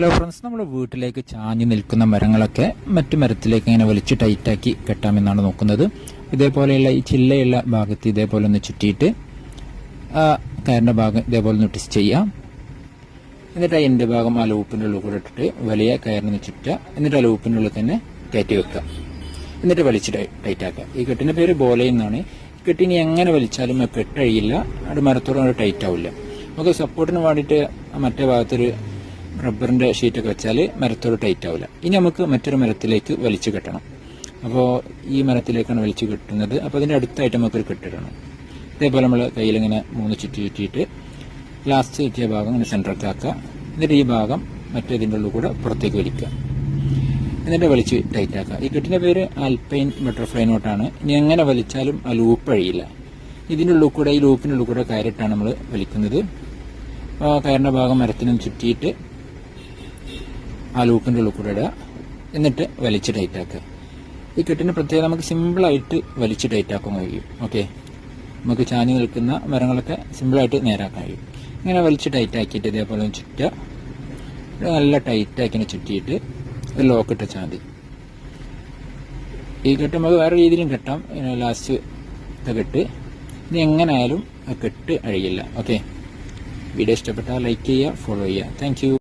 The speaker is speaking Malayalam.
ഹലോ ഫ്രണ്ട്സ്, നമ്മുടെ വീട്ടിലേക്ക് ചാഞ്ഞു നിൽക്കുന്ന മരങ്ങളൊക്കെ മറ്റു മരത്തിലേക്ക് ഇങ്ങനെ വലിച്ച് ടൈറ്റാക്കി കെട്ടാമെന്നാണ് നോക്കുന്നത്. ഇതേപോലെയുള്ള ഈ ചില്ലയുള്ള ഭാഗത്ത് ഇതേപോലെ ഒന്ന് ചുറ്റിയിട്ട് കയറിൻ്റെ ഭാഗം ഇതേപോലെ ഒന്ന് ട്വിസ്റ്റ് ചെയ്യാം. എന്നിട്ട് ആ എൻ്റെ ഭാഗം ആ ലൂപ്പിൻ്റെ ഉള്ളിൽ കൂടെ ഇട്ടിട്ട് വലിയ കയറിന് ചുറ്റുക. എന്നിട്ട് ആ ലൂപ്പിൻ്റെ ഉള്ളിൽ തന്നെ കയറ്റി വെക്കുക. എന്നിട്ട് വലിച്ച് ടൈറ്റാക്കുക. ഈ കെട്ടിൻ്റെ പേര് ബോലയെന്നാണ്. കെട്ടിനി എങ്ങനെ വലിച്ചാലും കെട്ടഴിയില്ല, അത് മരത്തോടെ ടൈറ്റ് ആവില്ല. നമുക്ക് സപ്പോർട്ടിന് വേണ്ടിയിട്ട് മറ്റേ ഭാഗത്തൊരു റബ്ബറിൻ്റെ ഷീറ്റൊക്കെ വെച്ചാൽ മരത്തോട് ടൈറ്റ് ആവില്ല. ഇനി നമുക്ക് മറ്റൊരു മരത്തിലേക്ക് വലിച്ചു കെട്ടണം. അപ്പോൾ ഈ മരത്തിലേക്കാണ് വലിച്ചു കെട്ടുന്നത്. അപ്പോൾ അതിൻ്റെ അടുത്തായിട്ട് നമുക്കൊരു കെട്ടിടണം. ഇതേപോലെ നമ്മൾ കയ്യിലിങ്ങനെ 3 ചുറ്റിയിട്ട് ലാസ്റ്റ് ചുറ്റിയ ഭാഗം ഇങ്ങനെ സെൻറ്ററൊക്കെ ആക്കുക. എന്നിട്ട് ഈ ഭാഗം മറ്റേതിൻ്റെ ഉള്ളിൽ കൂടെ പുറത്തേക്ക് വലിക്കുക. എന്നിട്ട് വലിച്ച് ടൈറ്റ് ആക്കുക. ഈ കെട്ടിൻ്റെ പേര് ആൽപൈൻ ബട്ടർഫ്ലൈ നോട്ടാണ്. ഇനി എങ്ങനെ വലിച്ചാലും ആ ലൂപ്പ് അഴിയില്ല. ഇതിൻ്റെ ഉള്ളിൽ കൂടെ, ഈ ലൂപ്പിൻ്റെ ഉള്ളിൽ കൂടെ കയറിയിട്ടാണ് നമ്മൾ വലിക്കുന്നത്. അപ്പോൾ കയറിൻ്റെ ഭാഗം മരത്തിനൊന്ന് ചുറ്റിയിട്ട് ആ ലൂപ്പിൻ്റെ ഉള്ളിൽ കൂടെ ഇടുക. എന്നിട്ട് വലിച്ച് ടൈറ്റാക്കുക. ഈ കെട്ടിന് പ്രത്യേകം നമുക്ക് സിമ്പിളായിട്ട് വലിച്ച് ടൈറ്റാക്കാൻ കഴിയും. ഓക്കെ, നമുക്ക് ചാഞ്ഞു നിൽക്കുന്ന മരങ്ങളൊക്കെ സിമ്പിളായിട്ട് നേരാക്കാൻ കഴിയും. ഇങ്ങനെ വലിച്ച് ടൈറ്റാക്കിയിട്ട് ഇതേപോലെ ചുറ്റുക. നല്ല ടൈറ്റാക്കി ചുറ്റിയിട്ട് ഒരു ലോക്കിട്ട് വെച്ചാൽ മതി. ഈ കെട്ട് നമുക്ക് വേറെ രീതിയിലും കെട്ടാം. ലാസ്റ്റ് കെട്ട് ഇനി എങ്ങനെയായാലും കെട്ട് അഴിയില്ല. ഓക്കെ, വീഡിയോ ഇഷ്ടപ്പെട്ടാൽ ലൈക്ക് ചെയ്യുക, ഫോളോ ചെയ്യുക. Thank you.